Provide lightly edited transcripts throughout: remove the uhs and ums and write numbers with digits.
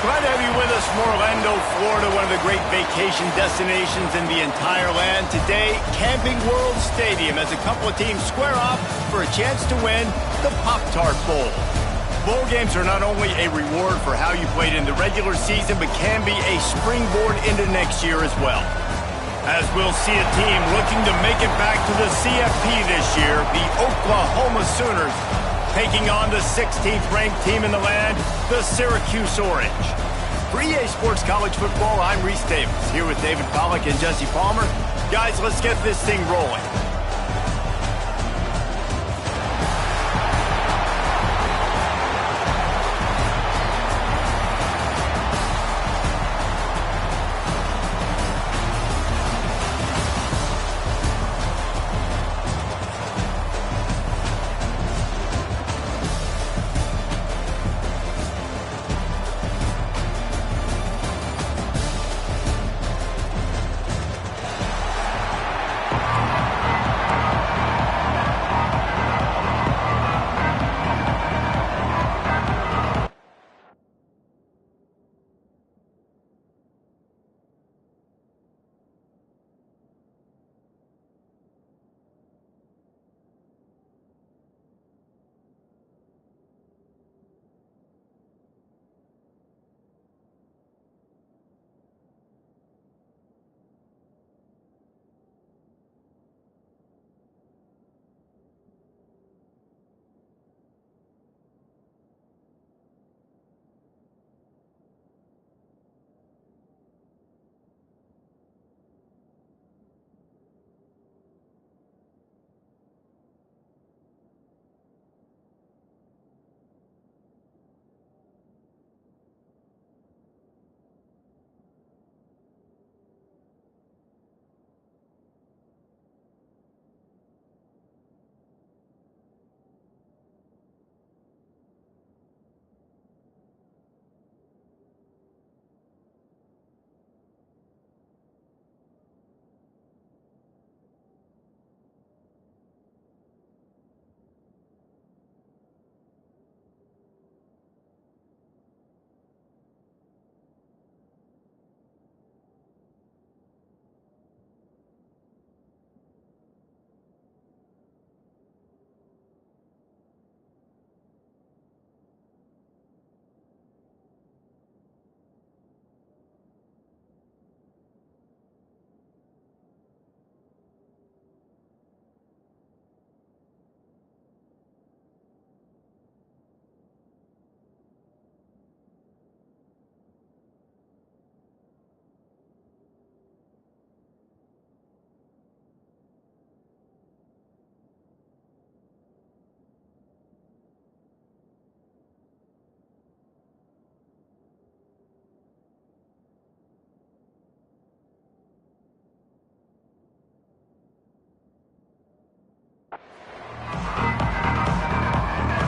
Glad to have you with us from Orlando, Florida, one of the great vacation destinations in the entire land. Today, Camping World Stadium as a couple of teams square off for a chance to win the Pop-Tart Bowl. Bowl games are not only a reward for how you played in the regular season, but can be a springboard into next year as well. As we'll see a team looking to make it back to the CFP this year, the Oklahoma Sooners taking on the 16th ranked team in the land, the Syracuse Orange. For EA Sports College Football, I'm Reese Davis, here with David Pollack and Jesse Palmer. Guys, let's get this thing rolling.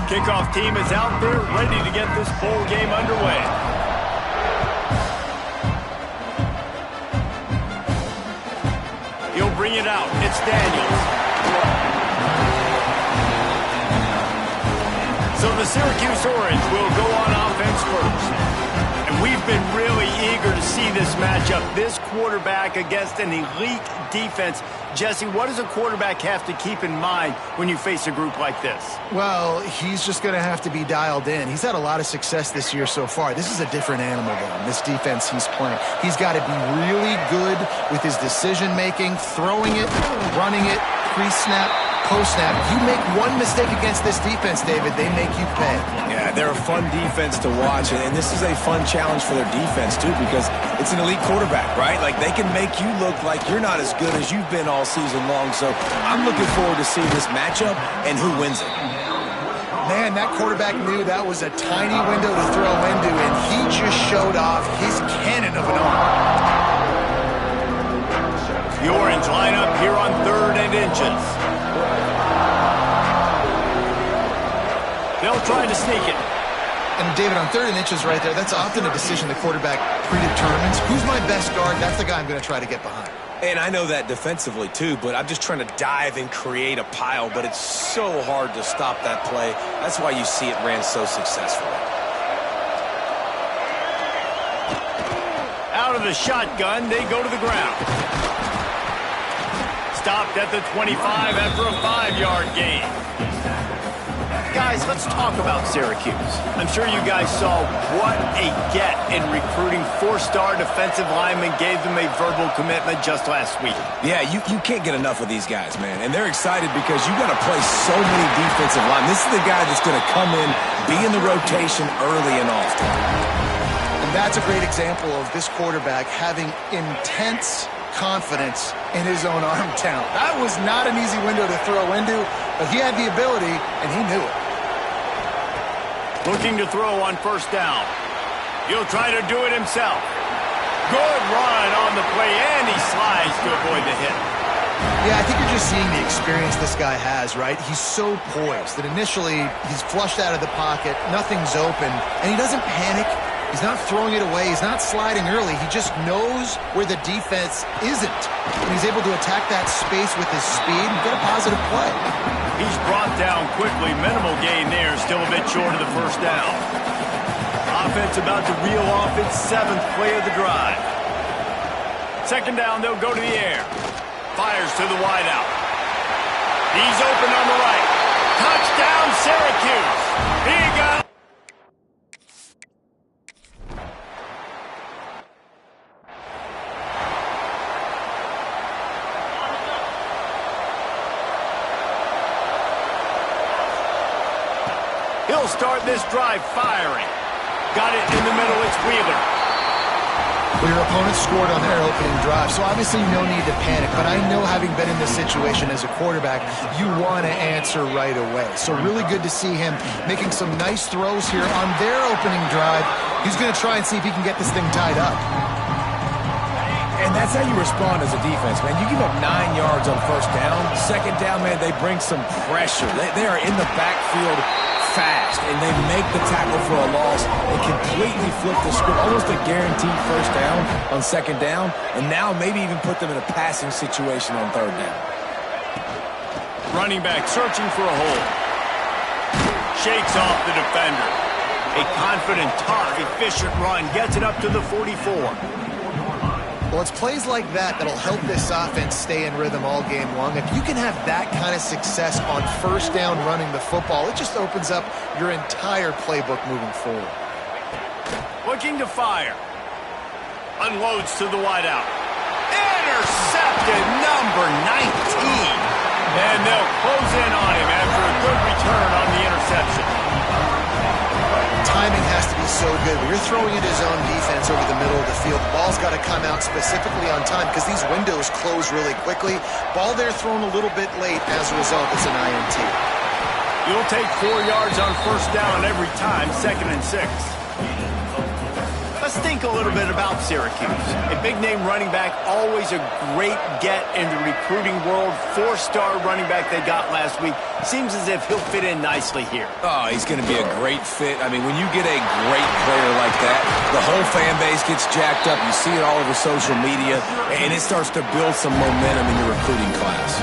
Kickoff team is out there ready to get this bowl game underway. He'll bring it out. It's Daniels. So the Syracuse Orange will go on offense first. And we've been really eager to see this matchup. This quarterback against an elite defense. Jesse, what does a quarterback have to keep in mind when you face a group like this? Well, he's just going to have to be dialed in. He's had a lot of success this year so far. This is a different animal, though, this defense he's playing. He's got to be really good with his decision-making, throwing it, running it, pre-snap, post-snap. If you make one mistake against this defense, David, they make you pay. Yeah, they're a fun defense to watch, and this is a fun challenge for their defense, too, because it's an elite quarterback, right? Like, they can make you look like you're not as good as you've been all season long, so I'm looking forward to seeing this matchup and who wins it. Man, that quarterback knew that was a tiny window to throw into, and he just showed off his cannon of an arm. The Orange line up here on 3rd and inches. They'll try to sneak it. And David, on 3rd and inches right there, that's often a decision the quarterback predetermines. Who's my best guard? That's the guy I'm going to try to get behind. And I know that defensively, too, but I'm just trying to dive and create a pile, but it's so hard to stop that play. That's why you see it ran so successfully. Out of the shotgun, they go to the ground. Stopped at the 25 after a 5-yard gain. Guys, let's talk about Syracuse. I'm sure you guys saw what a get in recruiting 4-star defensive linemen gave them a verbal commitment just last week. Yeah, you can't get enough of these guys, man. And they're excited because you got to play so many defensive linemen. This is the guy that's going to come in, be in the rotation early and often. And that's a great example of this quarterback having intense confidence in his own arm talent. That was not an easy window to throw into, but he had the ability, and he knew it. Looking to throw on first down. He'll try to do it himself. Good run on the play, and he slides to avoid the hit. Yeah, I think you're just seeing the experience this guy has, right? He's so poised that initially he's flushed out of the pocket, nothing's open, and he doesn't panic. He's not throwing it away. He's not sliding early. He just knows where the defense isn't. And he's able to attack that space with his speed and get a positive play. He's brought down quickly. Minimal gain there. Still a bit short of the first down. Offense about to reel off its 7th play of the drive. Second down, they'll go to the air. Fires to the wideout. He's open on the right. Touchdown, Syracuse. He got... He'll start this drive firing. Got it in the middle, it's Wheeler. Well, your opponent scored on their opening drive, so obviously no need to panic. But I know, having been in this situation as a quarterback, you want to answer right away. So really good to see him making some nice throws here on their opening drive. He's going to try and see if he can get this thing tied up. And that's how you respond as a defense, man. You give up 9 yards on first down. Second down, man, they bring some pressure. They are in the backfield fast, and they make the tackle for a loss and completely flip the script. Almost a guaranteed first down on second down, and now maybe even put them in a passing situation on third down. Running back searching for a hole. Shakes off the defender. A confident, tough, efficient run gets it up to the 44. Well, it's plays like that that'll help this offense stay in rhythm all game long. If you can have that kind of success on first down running the football, it just opens up your entire playbook moving forward. Looking to fire. Unloads to the wideout. Intercepted, number 19. And they'll close in on him after a good return on the interception. Timing has to be so good. When you're throwing into his own defense over the middle of the field, the ball's got to come out specifically on time because these windows close really quickly. Ball there thrown a little bit late. As a result, it's an INT. You'll take 4 yards on first down every time, 2nd and 6. Let's think a little bit about Syracuse. A big-name running back, always a great get in the recruiting world. 4-star running back they got last week. Seems as if he'll fit in nicely here. Oh, he's going to be a great fit. I mean, when you get a great player like that, the whole fan base gets jacked up. You see it all over social media, and it starts to build some momentum in your recruiting class.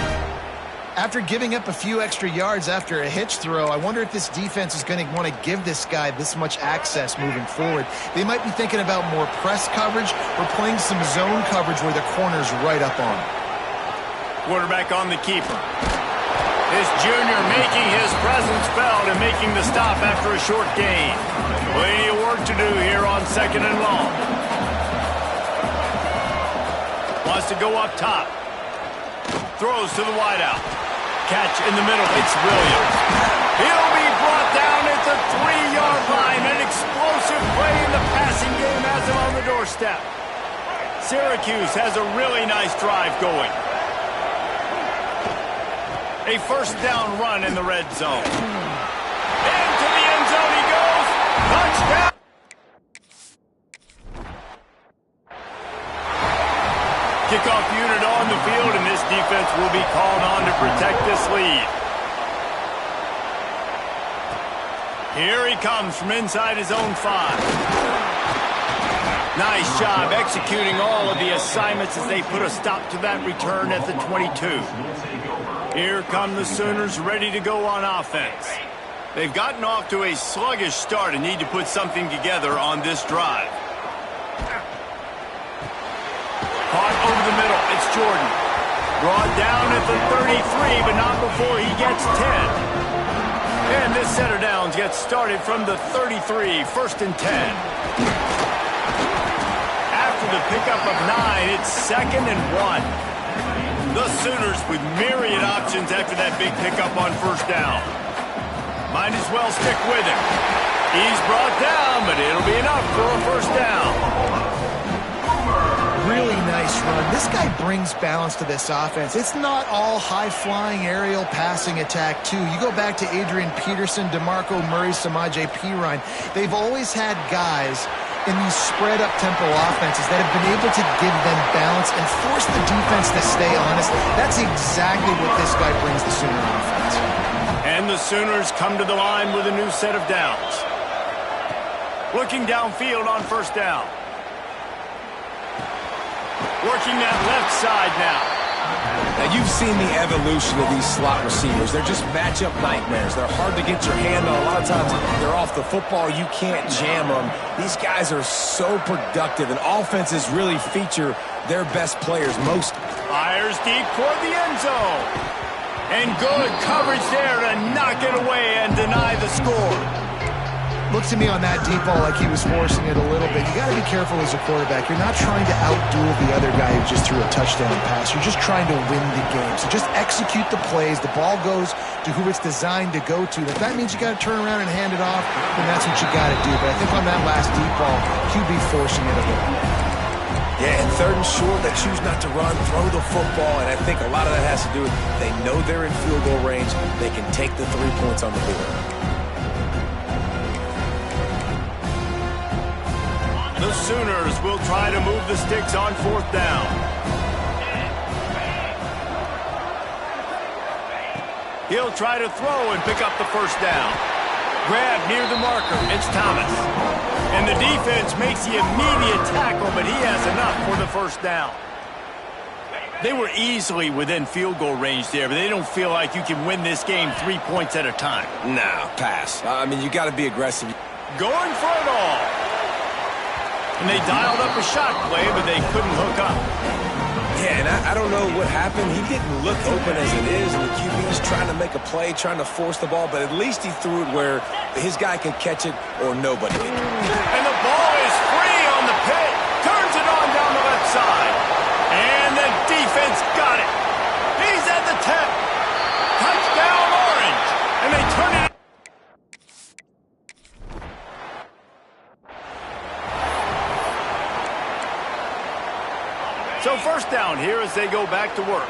After giving up a few extra yards after a hitch throw, I wonder if this defense is going to want to give this guy this much access moving forward. They might be thinking about more press coverage or playing some zone coverage where the corner's right up on him. Quarterback on the keeper. This junior making his presence felt and making the stop after a short gain. Plenty of work to do here on 2nd and long. Wants to go up top. Throws to the wideout. Catch in the middle. It's Williams. He'll be brought down at the 3-yard line. An explosive play in the passing game has him on the doorstep. Syracuse has a really nice drive going. A first down run in the red zone. Into the end zone he goes. Touchdown. Kickoff unit on the field, and this defense will be called on to protect this lead. Here he comes from inside his own 5. Nice job executing all of the assignments as they put a stop to that return at the 22. Here come the Sooners ready to go on offense. They've gotten off to a sluggish start and need to put something together on this drive. over the middle. It's Jordan. Brought down at the 33, but not before he gets 10. And this center downs gets started from the 33, 1st and 10. After the pickup of 9, it's 2nd and 1. The Sooners with myriad options after that big pickup on 1st down. Might as well stick with him. He's brought down, but it'll be enough for a 1st down. Really nice run. This guy brings balance to this offense. It's not all high-flying aerial passing attack, too. You go back to Adrian Peterson, DeMarco Murray, Samaje Perine. They've always had guys in these spread-up tempo offenses that have been able to give them balance and force the defense to stay honest. That's exactly what this guy brings the Sooner offense. And the Sooners come to the line with a new set of downs. Looking downfield on 1st down. Working that left side now. Now, you've seen the evolution of these slot receivers. They're just matchup nightmares. They're hard to get your hand on. A lot of times, they're off the football. You can't jam them. These guys are so productive, and offenses really feature their best players most. Fires deep toward the end zone. And good coverage there to knock it away and deny the score. Looks to me on that deep ball like he was forcing it a little bit. You got to be careful as a quarterback. You're not trying to outduel the other guy who just threw a touchdown pass. You're just trying to win the game. So just execute the plays. The ball goes to who it's designed to go to. If that means you got to turn around and hand it off, then that's what you got to do. But I think on that last deep ball, QB forcing it a little. Yeah, and 3rd and short, they choose not to run, throw the football, and I think a lot of that has to do with they know they're in field goal range. They can take the 3 points on the board. The Sooners will try to move the sticks on 4th down. He'll try to throw and pick up the 1st down. Grab near the marker. It's Thomas. And the defense makes the immediate tackle, but he has enough for the 1st down. They were easily within field goal range there, but they don't feel like you can win this game 3 points at a time. Nah, pass. I mean, you got to be aggressive. Going for it all. And they dialed up a shot play, but they couldn't hook up. Yeah, and I don't know what happened. He didn't look open as it is, and the QB's trying to make a play, trying to force the ball, but at least he threw it where his guy can catch it or nobody can. And the ball is free on the pit. Turns it on down the left side. And the defense got it. He's at the 10. Touchdown Orange. And they turn it. So 1st down here as they go back to work.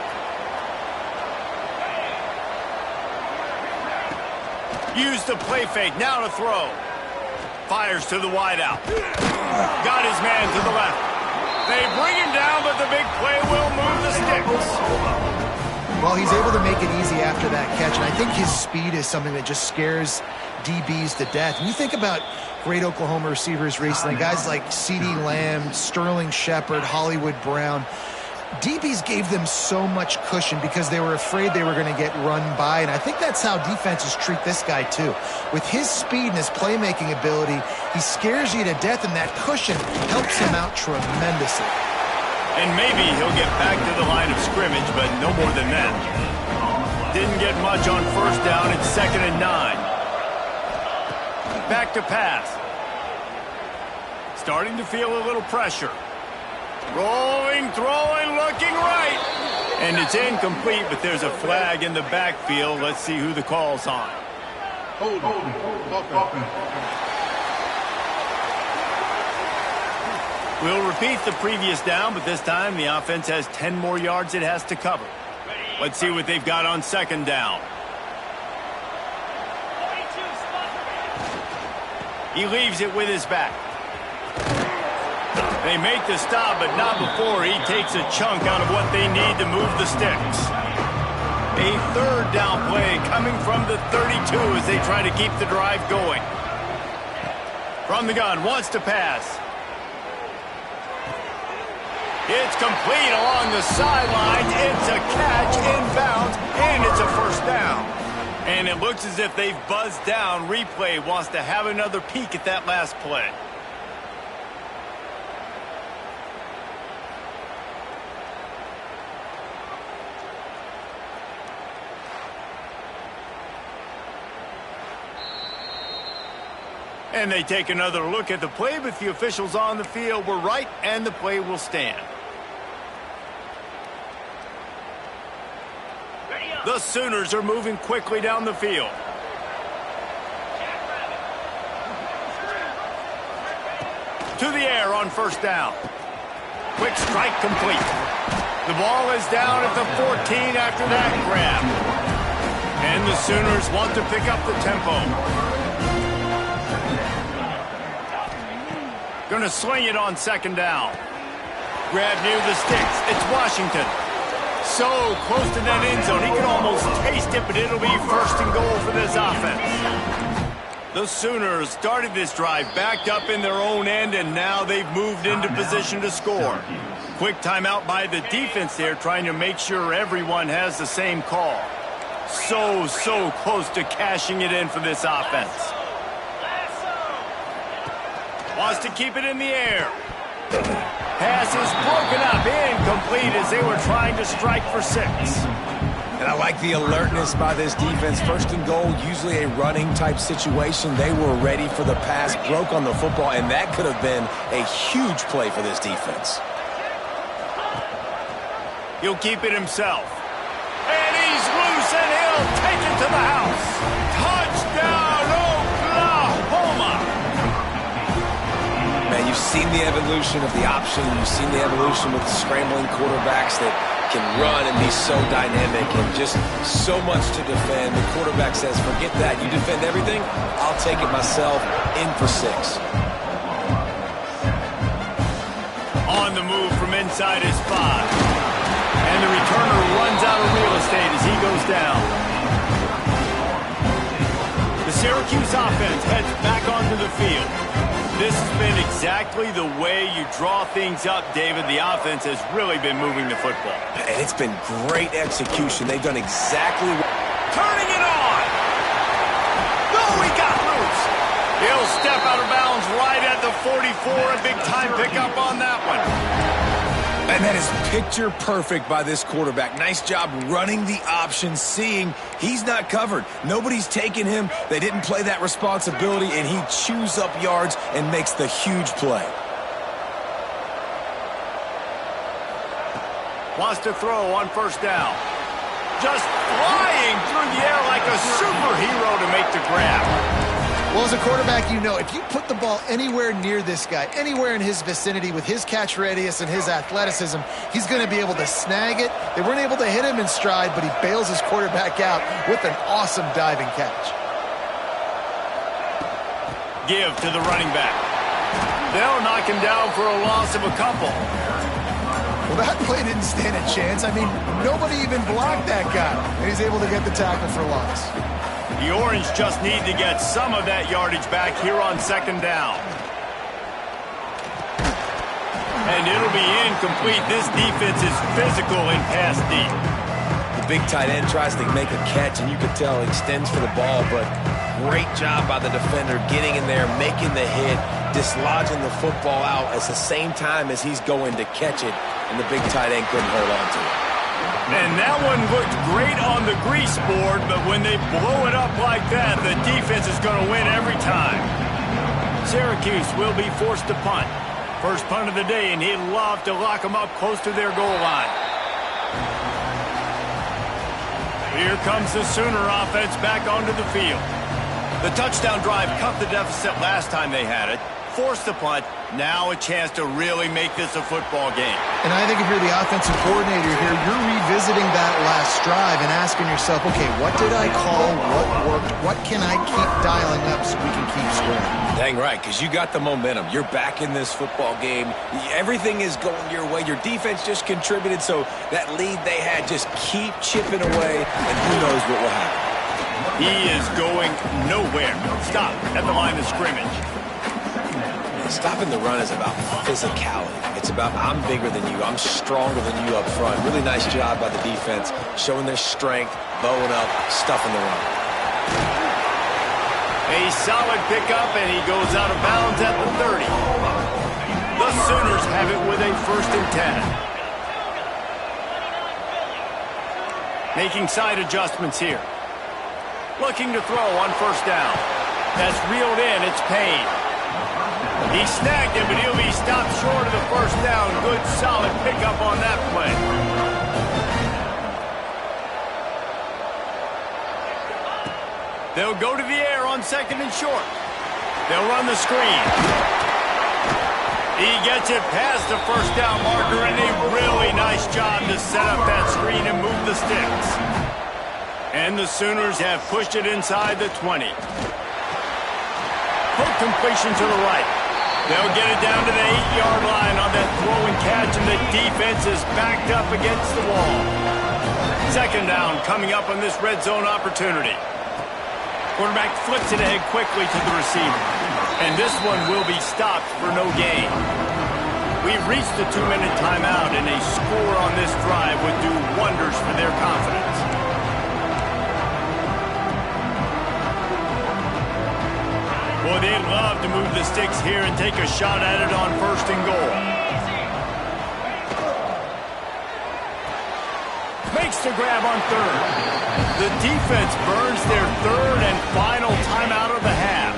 Use the play fake, now to throw. Fires to the wideout. Got his man to the left. They bring him down, but the big play will move the sticks. Well, he's able to make it easy after that catch, and I think his speed is something that just scares DBs to death. And you think about great Oklahoma receivers recently, guys like CeeDee Lamb, Sterling Shepard, Hollywood Brown. DBs gave them so much cushion because they were afraid they were going to get run by, and I think that's how defenses treat this guy too. With his speed and his playmaking ability, he scares you to death, and that cushion helps him out tremendously. And maybe he'll get back to the line of scrimmage, but no more than that. Didn't get much on 1st down. It's 2nd and 9. Back to pass. Starting to feel a little pressure. Rolling, throwing, looking right. And it's incomplete, but there's a flag in the backfield. Let's see who the call's on. We'll repeat the previous down, but this time the offense has 10 more yards it has to cover. Let's see what they've got on 2nd down. He leaves it with his back. They make the stop, but not before he takes a chunk out of what they need to move the sticks. A 3rd down play coming from the 32 as they try to keep the drive going. From the gun, wants to pass. It's complete along the sidelines. It's a catch inbounds, and it's a 1st down. And it looks as if they've buzzed down. Replay wants to have another peek at that last play. And they take another look at the play, but the officials on the field were right, and the play will stand. The Sooners are moving quickly down the field. To the air on first down. Quick strike complete. The ball is down at the 14 after that grab. And the Sooners want to pick up the tempo. Going to sling it on second down. Grab near the sticks. It's Washington. So close to that end zone. He can almost taste it, but it'll be first and goal for this offense. The Sooners started this drive backed up in their own end, and now they've moved into position to score. Quick timeout by the defense there, trying to make sure everyone has the same call. So close to cashing it in for this offense. Wants to keep it in the air. Pass is broken up, incomplete as they were trying to strike for 6. And I like the alertness by this defense. First and goal, usually a running type situation. They were ready for the pass, broke on the football, and that could have been a huge play for this defense. He'll keep it himself. And he's loose, and he'll take it to the house. Touchdown, Oklahoma! Man, you've seen the evolution of the option. You've seen the evolution with scrambling quarterbacks that can run and be so dynamic and just so much to defend. The quarterback says, forget that. You defend everything, I'll take it myself. In for 6. On the move from inside his 5. And the returner runs out of real estate as he goes down. The Syracuse offense heads back onto the field. This has been exactly the way you draw things up, David. The offense has really been moving the football. And it's been great execution. They've done exactly what... Turning it on! No, he got loose! He'll step out of bounds right at the 44. A big-time pickup on that one. And that is picture perfect by this quarterback. Nice job running the option, seeing he's not covered. Nobody's taking him. They didn't play that responsibility, and he chews up yards and makes the huge play. Wants to throw on first down. Just flying through the air like a superhero to make the grab. Well, as a quarterback, you know, if you put the ball anywhere near this guy, anywhere in his vicinity with his catch radius and his athleticism, he's going to be able to snag it. They weren't able to hit him in stride, but he bails his quarterback out with an awesome diving catch. Give to the running back. They'll knock him down for a loss of a couple. Well, that play didn't stand a chance. I mean, nobody even blocked that guy, and he's able to get the tackle for loss. The Orange just need to get some of that yardage back here on second down. And it'll be incomplete. This defense is physical and pass deep. The big tight end tries to make a catch, and you can tell he extends for the ball, but great job by the defender getting in there, making the hit, dislodging the football out at the same time as he's going to catch it, and the big tight end couldn't hold on to it. And that one looked great on the grease board, but when they blow it up like that, the defense is going to win every time. Syracuse will be forced to punt. First punt of the day, and he'd love to lock them up close to their goal line. Here comes the Sooner offense back onto the field. The touchdown drive cut the deficit last time they had it. Forced the punt. Now a chance to really make this a football game. And I think if you're the offensive coordinator here, you're revisiting that last drive and asking yourself, okay, what did I call? What worked? What can I keep dialing up so we can keep scoring? Dang right, because you got the momentum. You're back in this football game. Everything is going your way. Your defense just contributed, so that lead they had, just keep chipping away, and who knows what will happen. He is going nowhere. Stop at the line of scrimmage. Stopping the run is about physicality. It's about I'm bigger than you. I'm stronger than you up front. Really nice job by the defense, showing their strength, bowing up, stuffing the run. A solid pickup, and he goes out of bounds at the 30. The Sooners have it with a 1st and 10. Making side adjustments here. Looking to throw on first down. That's reeled in. It's Payne. He snagged him, but he'll be stopped short of the first down. Good, solid pickup on that play. They'll go to the air on 2nd and short. They'll run the screen. He gets it past the first down marker, and a really nice job to set up that screen and move the sticks. And the Sooners have pushed it inside the 20. Hook completion to the right. They'll get it down to the 8-yard line on that throw and catch, and the defense is backed up against the wall. 2nd down coming up on this red zone opportunity. Quarterback flips it ahead quickly to the receiver. And this one will be stopped for no gain. We've reached the 2-minute timeout, and a score on this drive would do wonders for their confidence. Boy, they'd love to move the sticks here and take a shot at it on 1st and goal. Makes the grab on 3rd. The defense burns their 3rd and final timeout of the half.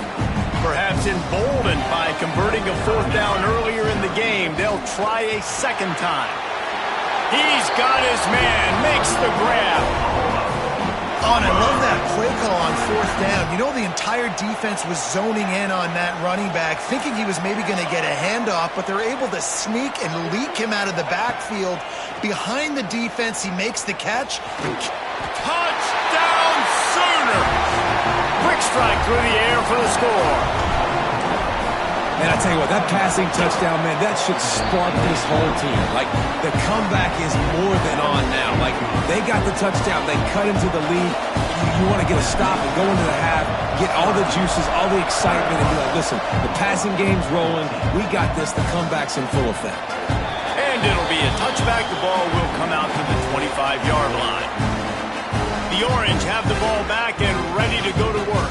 Perhaps emboldened by converting a 4th down earlier in the game, they'll try a 2nd time. He's got his man, makes the grab. Oh, and I love that play call on 4th down. You know, the entire defense was zoning in on that running back, thinking he was maybe going to get a handoff, but they're able to sneak and leak him out of the backfield. Behind the defense, he makes the catch. Touchdown, Sooners! Quick strike through the air for the score. And I tell you what, that passing touchdown, man, that should spark this whole team. Like, the comeback is more than on now. Like, they got the touchdown. They cut into the lead. You want to get a stop and go into the half, get all the juices, all the excitement, and be like, listen, the passing game's rolling. We got this. The comeback's in full effect. And it'll be a touchback. The ball will come out to the 25-yard line. The Orange have the ball back and ready to go to work.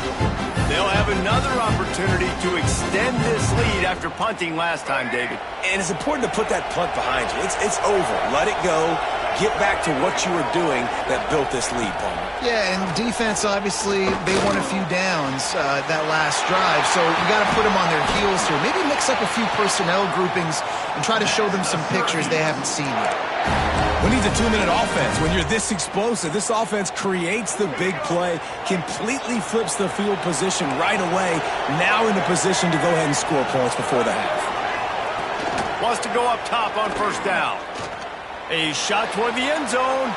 They'll have another opportunity to extend this lead after punting last time, David. And it's important to put that punt behind you. It's over. Let it go. Get back to what you were doing that built this lead, Palmer. Yeah, and defense, obviously, they won a few downs that last drive, so you got to put them on their heels here. Maybe mix up a few personnel groupings and try to show them some pictures they haven't seen yet. Who needs a 2-minute offense? When you're this explosive, this offense creates the big play, completely flips the field position right away, now in the position to go ahead and score points before the half. Wants to go up top on 1st down. A shot toward the end zone.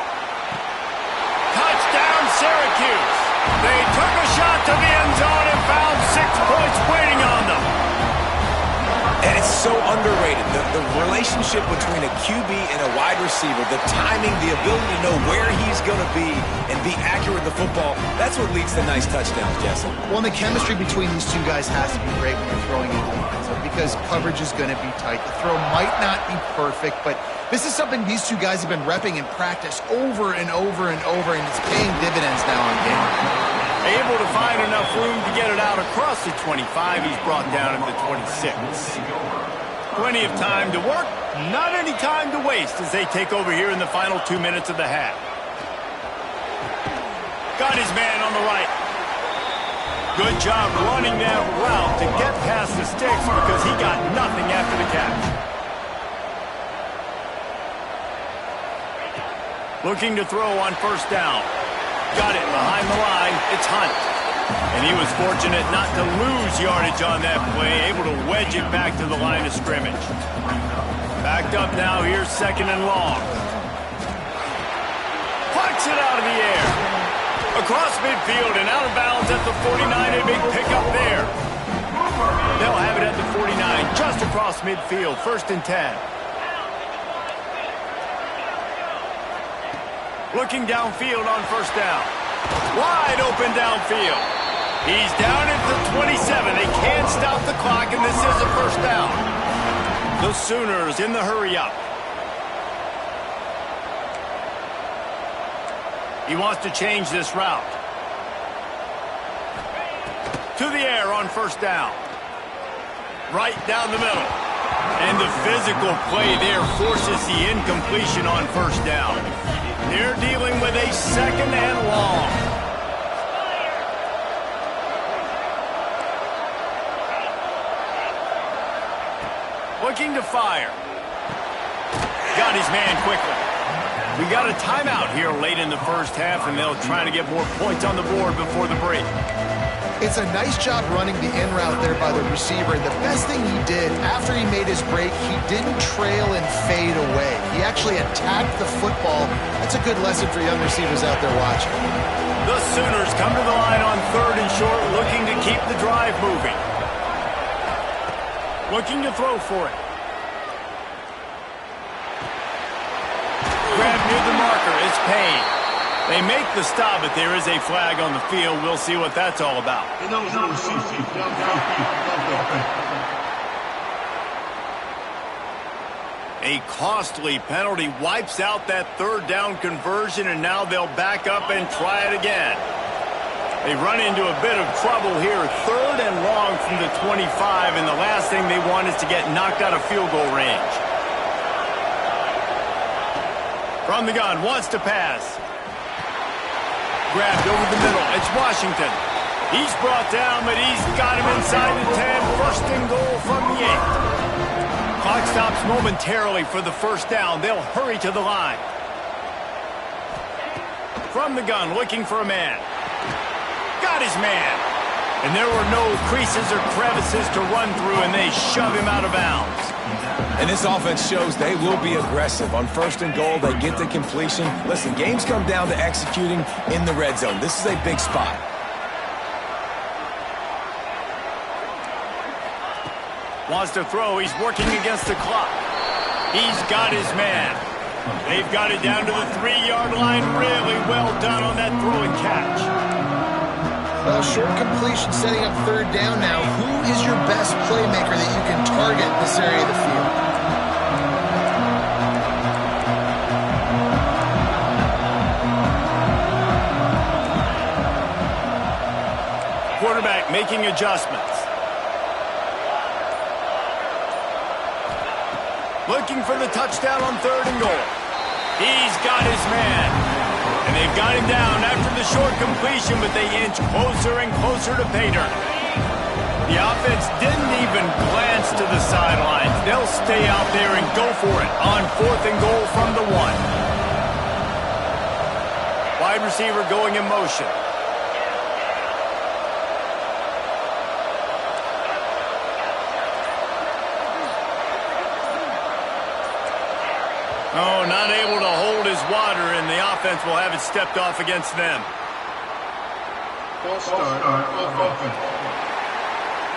Touchdown, Syracuse. They took a shot to the end zone and found 6 points waiting on them. And it's so underrated. The relationship between a QB and a wide receiver, the timing, the ability to know where he's going to be and be accurate with the football, that's what leads to nice touchdowns, Jesse. Well, and the chemistry between these two guys has to be great when you're throwing into the end zone because coverage is going to be tight. The throw might not be perfect, but this is something these two guys have been repping in practice over and over and over, and it's paying dividends now on game. Able to find enough room to get it out across the 25. He's brought down at the 26. Plenty of time to work, not any time to waste as they take over here in the final 2 minutes of the half. Got his man on the right. Good job running that route to get past the sticks because he got nothing after the catch. Looking to throw on 1st down. Got it behind the line. It's Hunt. And he was fortunate not to lose yardage on that play, able to wedge it back to the line of scrimmage. Backed up now, here's 2nd and long. Plucks it out of the air. Across midfield and out of bounds at the 49. A big pickup there. They'll have it at the 49, just across midfield. 1st and 10. Looking downfield on 1st down. Wide open downfield. He's down at the 27. They can't stop the clock, and this is a 1st down. The Sooners in the hurry-up. He wants to change this route. To the air on 1st down. Right down the middle. And the physical play there forces the incompletion on 1st down. They're dealing with a 2nd and long. looking to fire. Got his man quickly. We got a timeout here late in the first half, and they'll try to get more points on the board before the break. It's a nice job running the in route there by the receiver. And the best thing he did after he made his break, he didn't trail and fade away. He actually attacked the football. That's a good lesson for young receivers out there watching. The Sooners come to the line on 3rd and short, looking to keep the drive moving. Looking to throw for it. Grab near the marker. It's Payne. They make the stop, but there is a flag on the field. We'll see what that's all about. A costly penalty wipes out that 3rd down conversion, and now they'll back up and try it again. They run into a bit of trouble here. 3rd and long from the 25, and the last thing they want is to get knocked out of field goal range. From the gun, wants to pass. Grabbed over the middle. It's Washington. He's brought down, but he's got him inside the 10. 1st and goal from the 8. Clock stops momentarily for the 1st down. They'll hurry to the line. From the gun, looking for a man. Got his man. And there were no creases or crevices to run through, and they shove him out of bounds. And this offense shows they will be aggressive. On 1st and goal, they get the completion. Listen, games come down to executing in the red zone. This is a big spot. Wants to throw. He's working against the clock. He's got his man. They've got it down to the 3-yard line. Really well done on that throw and catch. Well, short completion setting up 3rd down now. Who is your best playmaker that you can target in this area of the field? Quarterback making adjustments. Looking for the touchdown on 3rd and goal. He's got his man. And they've got him down after the short completion, but they inch closer and closer to pay dirt. The offense didn't even glance to the sidelines. They'll stay out there and go for it on 4th and goal from the 1. Wide receiver going in motion. Oh, not able to hold his water, and the offense will have it stepped off against them.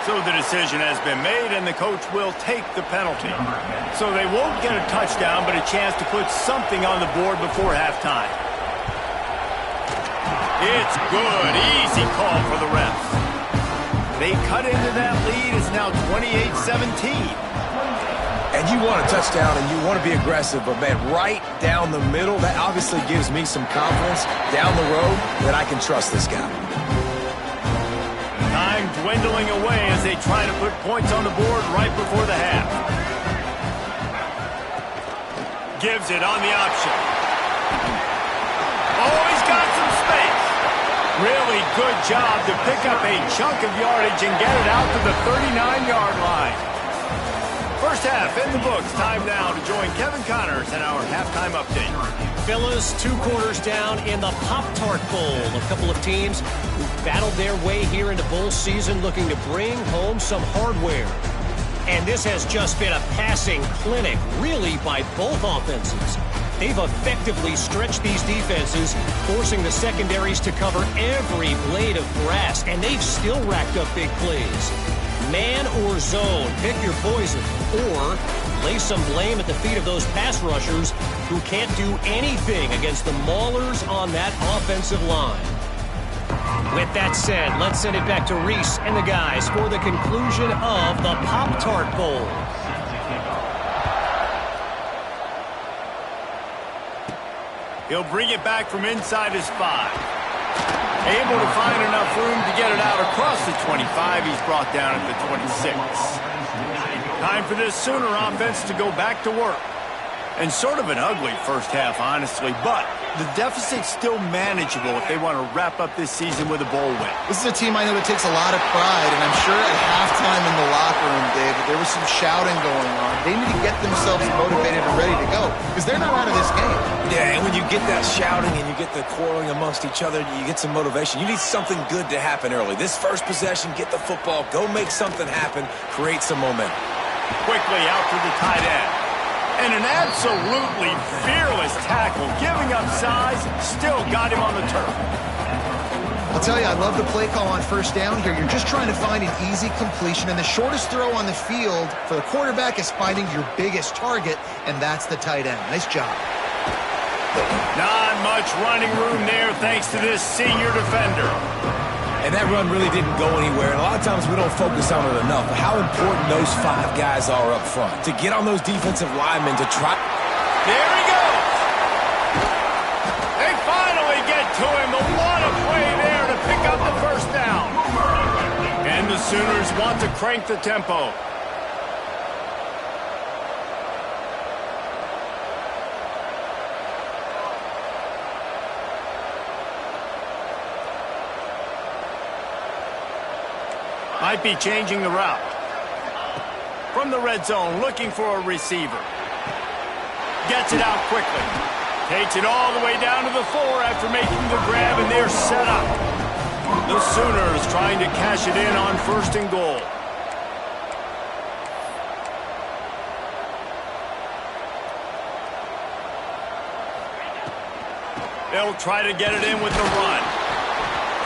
So the decision has been made, and the coach will take the penalty. So they won't get a touchdown, but a chance to put something on the board before halftime. It's good. Easy call for the refs. They cut into that lead. It's now 28-17. And you want a touchdown and you want to be aggressive, but, man, right down the middle, that obviously gives me some confidence down the road that I can trust this guy. Time dwindling away as they try to put points on the board right before the half. Gives it on the option. Oh, he's got some space. Really good job to pick up a chunk of yardage and get it out to the 39-yard line. First half in the books. Time now to join Kevin Connors and our halftime update. Fellas, 2 quarters down in the Pop-Tart Bowl. A couple of teams who battled their way here into bowl season looking to bring home some hardware. And this has just been a passing clinic, really, by both offenses. They've effectively stretched these defenses, forcing the secondaries to cover every blade of grass, and they've still racked up big plays. Man or zone, pick your poison, or lay some blame at the feet of those pass rushers who can't do anything against the maulers on that offensive line. With that said, let's send it back to Reese and the guys for the conclusion of the Pop-Tart Bowl. He'll bring it back from inside his 5. Able to find enough room to get it out across the 25. He's brought down at the 26. Time for this Sooner offense to go back to work. And sort of an ugly first half, honestly, but the deficit's still manageable if they want to wrap up this season with a bowl win. This is a team I know that takes a lot of pride, and I'm sure at halftime in the locker room, David, there was some shouting going on. They need to get themselves motivated and ready to go, because they're not out of this game. Yeah, and when you get that shouting and you get the quarreling amongst each other, you get some motivation. You need something good to happen early. This first possession, get the football, go make something happen, create some momentum. Quickly out to the tight end. And an absolutely fearless tackle, giving up size, still got him on the turf. I'll tell you, I love the play call on first down here. You're just trying to find an easy completion, and the shortest throw on the field for the quarterback is finding your biggest target, and that's the tight end. Nice job. Not much running room there thanks to this senior defender. And that run really didn't go anywhere, and a lot of times we don't focus on it enough, but how important those 5 guys are up front. To get on those defensive linemen to try. There he goes. They finally get to him, but what a play there to pick up the first down. And the Sooners want to crank the tempo. Might be changing the route. From the red zone, looking for a receiver. Gets it out quickly. Takes it all the way down to the 4 after making the grab, and they're set up. The Sooners trying to cash it in on 1st and goal. They'll try to get it in with the run.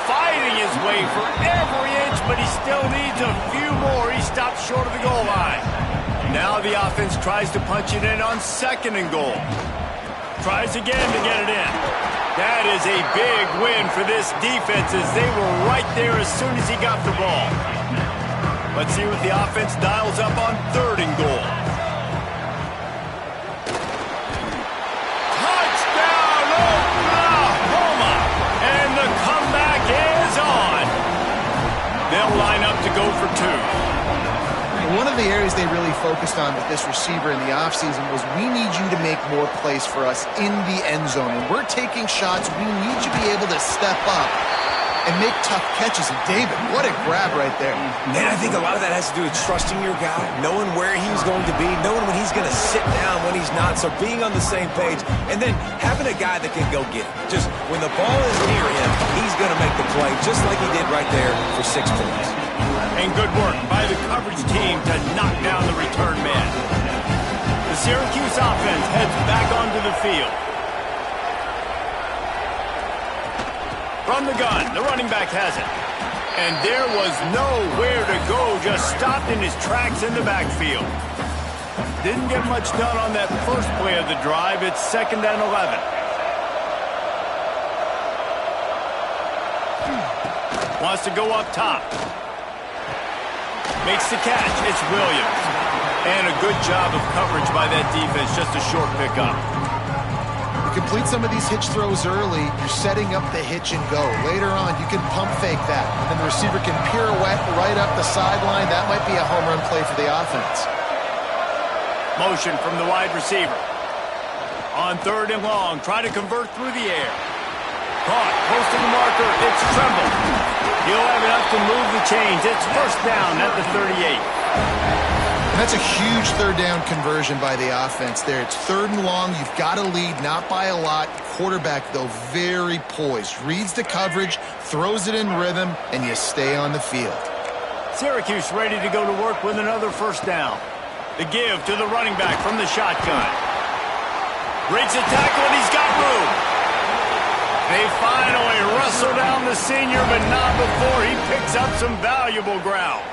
Fighting his way for every inch, but he still needs a few more. He stopped short of the goal line. Now the offense tries to punch it in on 2nd and goal. Tries again to get it in. That is a big win for this defense, as they were right there as soon as he got the ball. Let's see what the offense dials up on 3rd and goal. They'll line up to go for 2. One of the areas they really focused on with this receiver in the offseason was, we need you to make more plays for us in the end zone. When we're taking shots, we need you to be able to step up and make tough catches. And David, what a grab right there. And I think a lot of that has to do with trusting your guy, knowing where he's going to be, knowing when he's going to sit down, when he's not, so being on the same page, and then having a guy that can go get it. Just when the ball is near him, he's going to make the play, just like he did right there for 6 points. And good work by the coverage team to knock down the return man. The Syracuse offense heads back onto the field. From the gun, the running back has it. And there was nowhere to go, just stopped in his tracks in the backfield. Didn't get much done on that first play of the drive. It's 2nd and 11. Wants to go up top. Makes the catch. It's Williams. And a good job of coverage by that defense. Just a short pickup. You complete some of these hitch throws early, you're setting up the hitch and go. Later on, you can pump fake that. And the receiver can pirouette right up the sideline. That might be a home run play for the offense. Motion from the wide receiver. On 3rd and long. Try to convert through the air. Caught. Close to the marker. It's Tremble. He'll have enough to move the chains. It's 1st down at the 38. And that's a huge 3rd down conversion by the offense there. It's 3rd and long. You've got to lead, not by a lot. Quarterback, though, very poised. Reads the coverage, throws it in rhythm, and you stay on the field. Syracuse ready to go to work with another 1st down. The give to the running back from the shotgun. Breaks a tackle, and he's got room. They finally wrestle down the senior, but not before he picks up some valuable ground.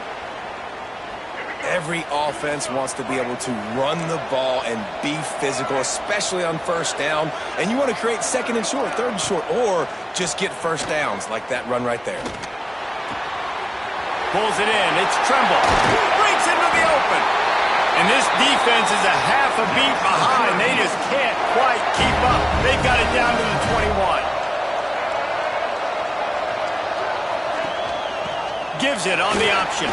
Every offense wants to be able to run the ball and be physical, especially on 1st down. And you want to create 2nd and short, 3rd and short, or just get 1st downs like that run right there. Pulls it in. It's Tremble. Breaks into the open. And this defense is a half a beat behind. They just can't quite keep up. They've got it down to the 21. Gives it on the option.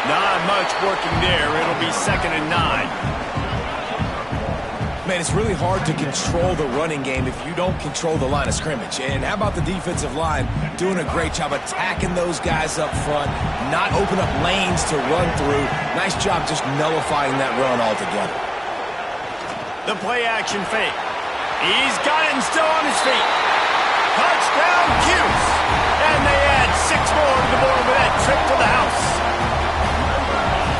Not much working there. It'll be 2nd and 9. Man, it's really hard to control the running game if you don't control the line of scrimmage. And how about the defensive line doing a great job attacking those guys up front, not open up lanes to run through. Nice job just nullifying that run altogether. The play action fake. He's got it and still on his feet. Touchdown, Cuse. And they add 6 more to the board with that trip to the house.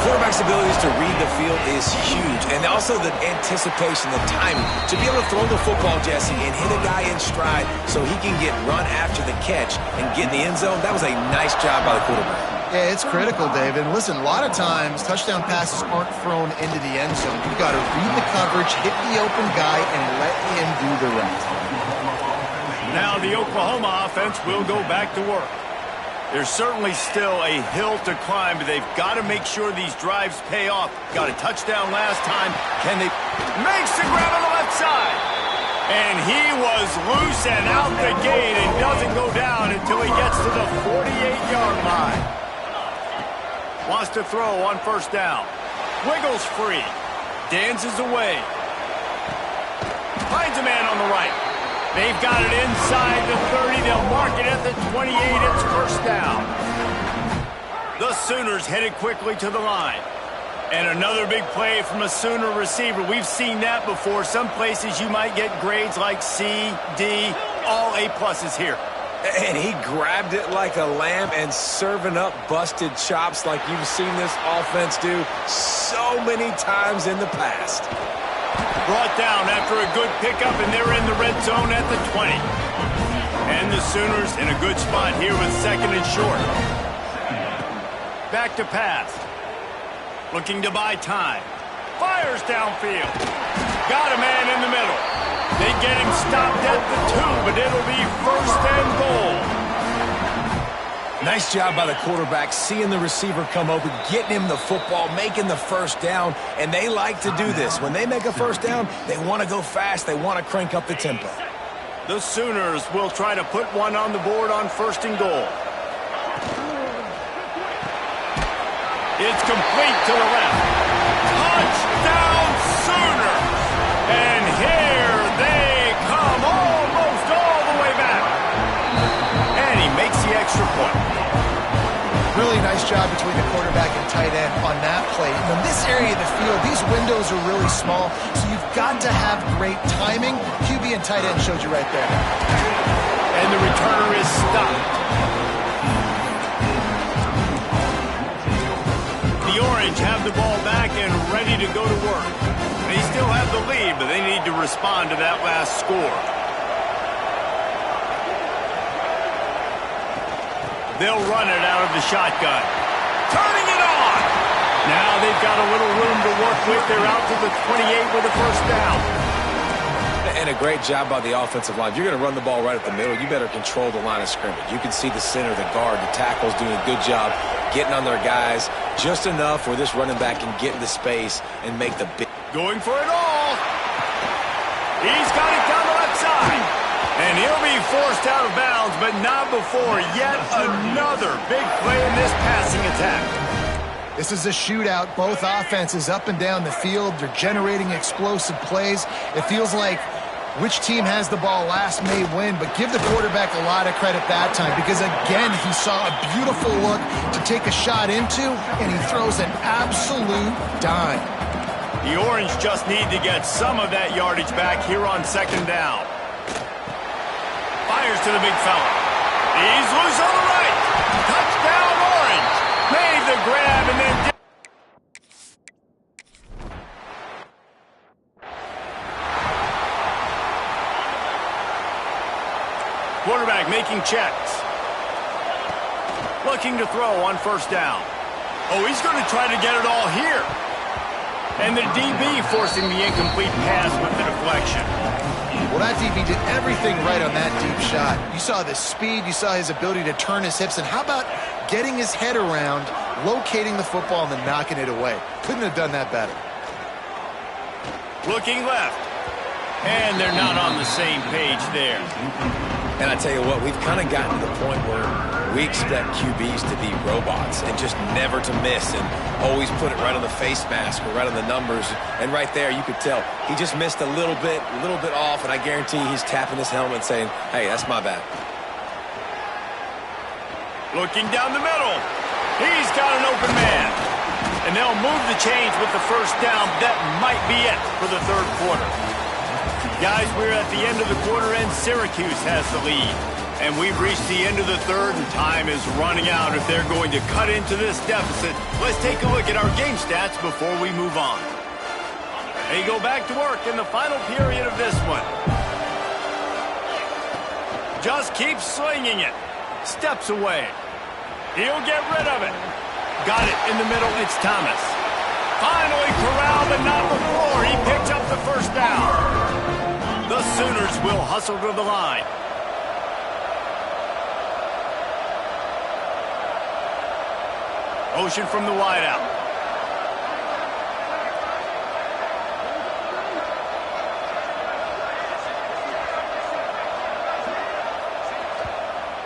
Quarterback's abilities to read the field is huge, and also the anticipation, the timing. To be able to throw the football, Jesse, and hit a guy in stride so he can get run after the catch and get in the end zone, that was a nice job by the quarterback. Yeah, it's critical, David. Listen, a lot of times touchdown passes aren't thrown into the end zone. You've got to read the coverage, hit the open guy, and let him do the rest. Now the Oklahoma offense will go back to work. There's certainly still a hill to climb, but they've got to make sure these drives pay off. Got a touchdown last time. Can they? Makes the grab on the left side. And he was loose and out the gate and doesn't go down until he gets to the 48-yard line. Wants to throw on first down. Wiggles free. Dances away. Finds a man on the right. They've got it inside the 30. They'll mark it at the 28. It's first down. The Sooners headed quickly to the line. And another big play from a Sooner receiver. We've seen that before. Some places you might get grades like C, D, all A-pluses here. And he grabbed it like a lamb and serving up busted chops like you've seen this offense do so many times in the past. Brought down after a good pickup, and they're in the red zone at the 20. And the Sooners in a good spot here with second and short. Back to pass. Looking to buy time. Fires downfield. Got a man in the middle. They get him stopped at the 2, but it'll be first and goal. Nice job by the quarterback, seeing the receiver come open, getting him the football, making the first down, and they like to do this. When they make a first down, they want to go fast. They want to crank up the tempo. The Sooners will try to put one on the board on first and goal. It's complete to the left. Touchdown, Sooners! And here they come almost all the way back. And he makes the extra point. Really nice job between the quarterback and tight end on that play. In this area of the field, these windows are really small, so you've got to have great timing. QB and tight end showed you right there. And the returner is stopped. The Orange have the ball back and ready to go to work. They still have the lead, but they need to respond to that last score. They'll run it out of the shotgun. Turning it on! Now they've got a little room to work with. They're out to the 28 with a first down. And a great job by the offensive line. If you're going to run the ball right at the middle, you better control the line of scrimmage. You can see the center, the guard, the tackles doing a good job getting on their guys just enough where this running back can get into space and make the big. Going for it all. He's got it down the left side. And he'll be forced out of bounds, but not before yet another big play in this passing attack. This is a shootout. Both offenses up and down the field. They're generating explosive plays. It feels like which team has the ball last may win, but give the quarterback a lot of credit that time because, again, he saw a beautiful look to take a shot into, and he throws an absolute dime. The Orange just need to get some of that yardage back here on second down. Fires to the big fella. He's loose on the right. Touchdown, Orange. Made the grab and then... Quarterback making checks. Looking to throw on first down. Oh, he's going to try to get it all here. And the DB forcing the incomplete pass with the deflection. Well, that DB did everything right on that deep shot. You saw the speed, you saw his ability to turn his hips, and how about getting his head around, locating the football, and then knocking it away? Couldn't have done that better. Looking left. And they're not on the same page there. And I tell you what, we've kind of gotten to the point where we expect QBs to be robots and just never to miss and always put it right on the face mask or right on the numbers. And right there, you could tell he just missed a little bit off, and I guarantee he's tapping his helmet saying, hey, that's my bad. Looking down the middle. He's got an open man. And they'll move the chains with the first down. That might be it for the third quarter. Guys, we're at the end of the quarter, and Syracuse has the lead. And we've reached the end of the third, and time is running out if they're going to cut into this deficit. Let's take a look at our game stats before we move on. They go back to work in the final period of this one. Just keeps slinging it. Steps away. He'll get rid of it. Got it in the middle. It's Thomas. Finally corralled, but not before. He picks up the first down. The Sooners will hustle to the line. Motion from the wideout.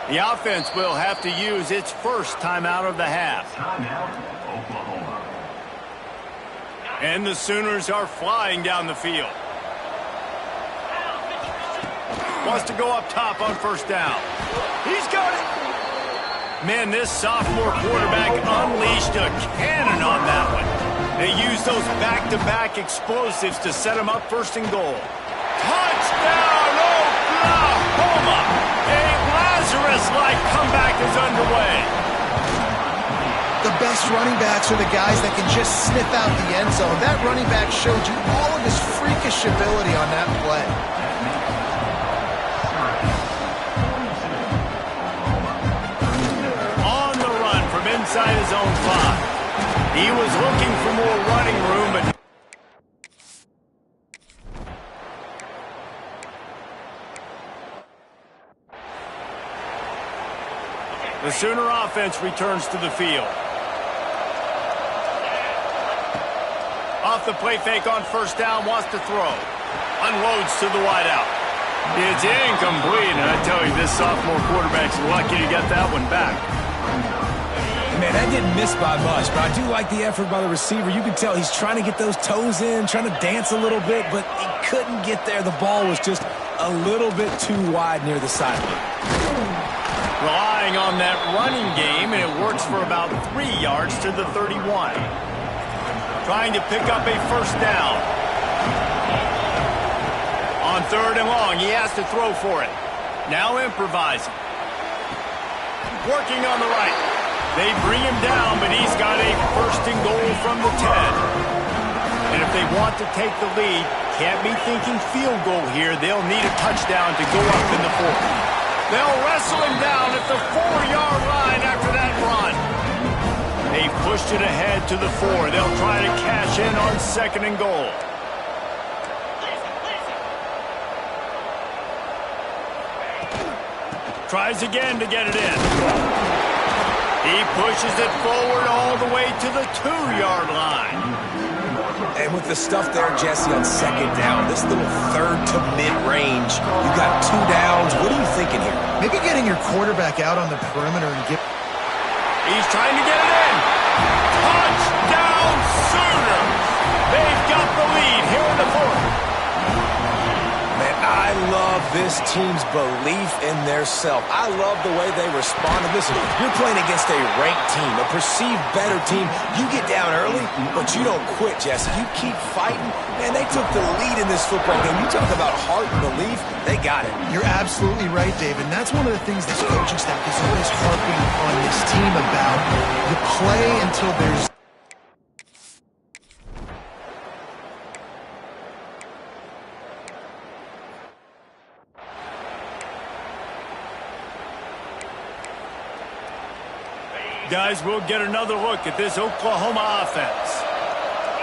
The offense will have to use its first timeout of the half. Timeout, Oklahoma. And the Sooners are flying down the field. Wants to go up top on first down. He's got it. Man, this sophomore quarterback unleashed a cannon on that one. They used those back-to-back explosives to set him up first and goal. Touchdown, Oklahoma! A Lazarus-like comeback is underway. The best running backs are the guys that can just sniff out the end zone. That running back showed you all of his freakish ability on that play. Inside his own 5. He was looking for more running room, but the Sooner offense returns to the field. Off the play fake on first down, wants to throw. Unloads to the wideout. It's incomplete, and I tell you, this sophomore quarterback's lucky to get that one back. Man, that didn't miss by much, but I do like the effort by the receiver. You can tell he's trying to get those toes in, trying to dance a little bit, but he couldn't get there. The ball was just a little bit too wide near the sideline. Relying on that running game, and it works for about 3 yards to the 31. Trying to pick up a first down. On third and long, he has to throw for it. Now improvising. Working on the right. They bring him down, but he's got a first and goal from the 10. And if they want to take the lead, can't be thinking field goal here. They'll need a touchdown to go up in the fourth. They'll wrestle him down at the 4-yard line after that run. They pushed it ahead to the 4. They'll try to cash in on second and goal. Tries again to get it in. He pushes it forward all the way to the 2-yard line. And with the stuff there, Jesse, on second down, this little third to mid-range, you got 2 downs. What are you thinking here? Maybe getting your quarterback out on the perimeter and get... He's trying to get it in. Touchdown Sooners! They've got the lead here in the fourth. Man, I love this team's belief in their self. I love the way they responded. Listen, you're playing against a ranked team, a perceived better team. You get down early, but you don't quit, Jesse. You keep fighting. Man, they took the lead in this football game. You talk about heart and belief, they got it. You're absolutely right, David. And that's one of the things this coaching staff is always harping on this team about. You play until there's... Guys, we'll get another look at this Oklahoma offense.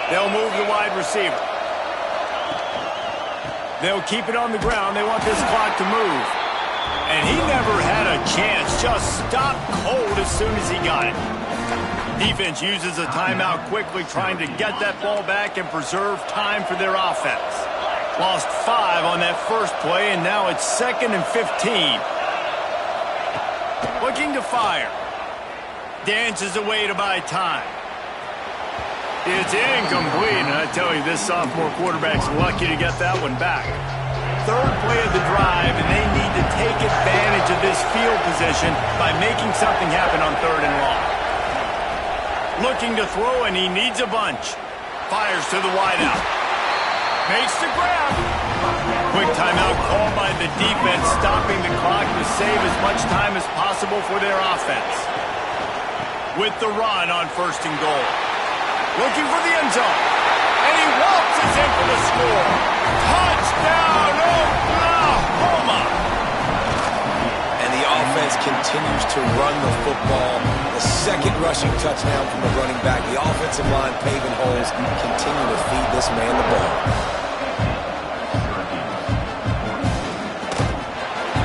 They'll move the wide receiver. They'll keep it on the ground. They want this clock to move. And he never had a chance. Just stopped cold as soon as he got it. Defense uses a timeout quickly, trying to get that ball back and preserve time for their offense. Lost 5 on that first play, and now it's 2nd and 15. Looking to fire. Dances away to buy time. It's incomplete, and I tell you, this sophomore quarterback's lucky to get that one back. Third play of the drive, and they need to take advantage of this field position by making something happen on 3rd and long. Looking to throw, and he needs a bunch. Fires to the wideout. Makes the grab. Quick timeout called by the defense, stopping the clock to save as much time as possible for their offense. With the run on 1st and goal. Looking for the end zone. And he waltzes in for the score. Touchdown, Oklahoma! And the offense continues to run the football. The 2nd rushing touchdown from the running back. The offensive line paving holes. Continue to feed this man the ball.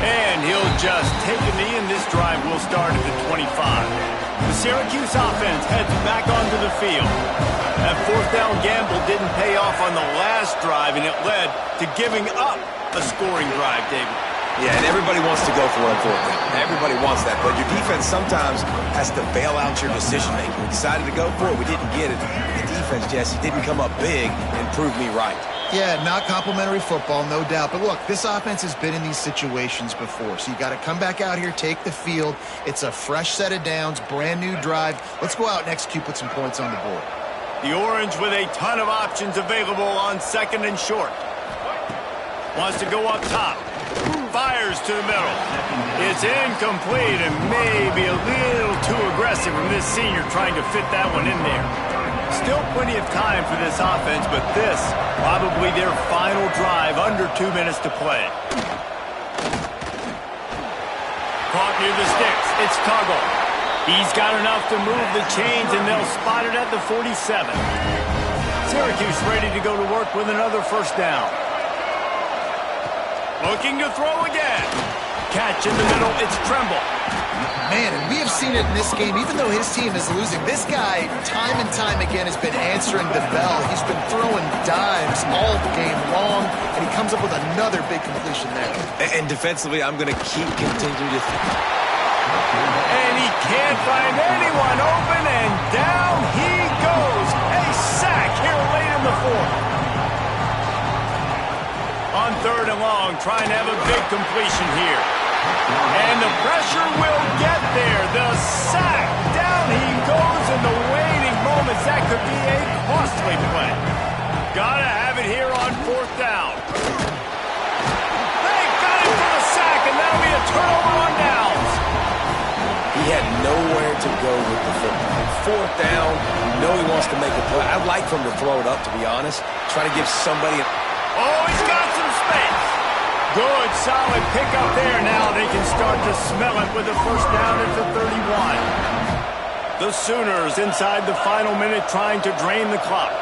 And he'll just take a knee, and this drive will start at the 25. The Syracuse offense heads back onto the field. That 4th down gamble didn't pay off on the last drive, and it led to giving up a scoring drive, David. Yeah, and everybody wants to go for it on 4th down. Everybody wants that, but your defense sometimes has to bail out your decision-making. We decided to go for it. We didn't get it. The defense, Jesse, didn't come up big and prove me right. Yeah, not complimentary football, no doubt. But look, this offense has been in these situations before. So you got to come back out here, take the field. It's a fresh set of downs, brand new drive. Let's go out and execute, put some points on the board. The Orange with a ton of options available on 2nd and short. Wants to go up top. Fires to the middle. It's incomplete and maybe a little too aggressive from this senior trying to fit that one in there. Still plenty of time for this offense, but this probably their final drive, under 2 minutes to play. Caught near the sticks. It's Tuggle. He's got enough to move the chains, and they'll spot it at the 47. Syracuse ready to go to work with another 1st down. Looking to throw again. Catch in the middle. It's Tremble. Man, and we have seen it in this game, even though his team is losing. This guy, time and time again, has been answering the bell. He's been throwing dimes all game long, and he comes up with another big completion there. And defensively, I'm going to continue to think. And he can't find anyone open, and down he goes. A sack here late in the 4th. On 3rd and long, trying to have a big completion here. And the pressure will get there. The sack. Down he goes in the waiting moments. That could be a costly play. Gotta have it here on 4th down. They got it for the sack, and that'll be a turnover on downs. He had nowhere to go with the football. 4th down, you know he wants to make a play. I'd like for him to throw it up, to be honest. Try to give somebody Oh, he's got some space. Good, solid pickup there. Now they can start to smell it with a 1st down at the 31. The Sooners inside the final minute trying to drain the clock.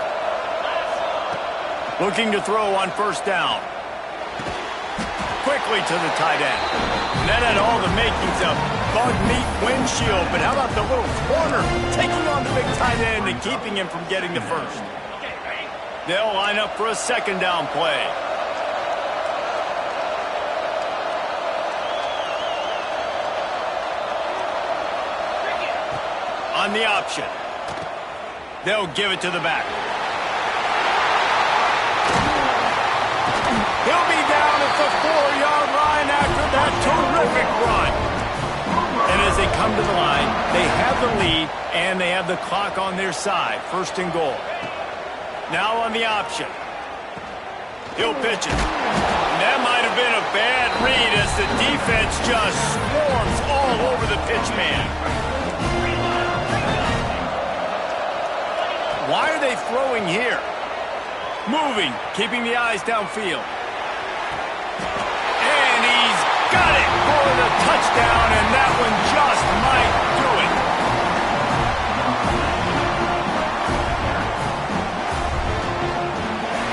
Looking to throw on 1st down. Quickly to the tight end. And that had all the makings of bug meat windshield, but how about the little corner taking on the big tight end and keeping him from getting the 1st? They'll line up for a 2nd down play. On the option. They'll give it to the back. He'll be down at the 4-yard line after that terrific run. And as they come to the line, they have the lead, and they have the clock on their side. 1st and goal. Now on the option. He'll pitch it. And that might have been a bad read as the defense just swarms all over the pitch man. Why are they throwing here? Moving, keeping the eyes downfield. And he's got it for the touchdown, and that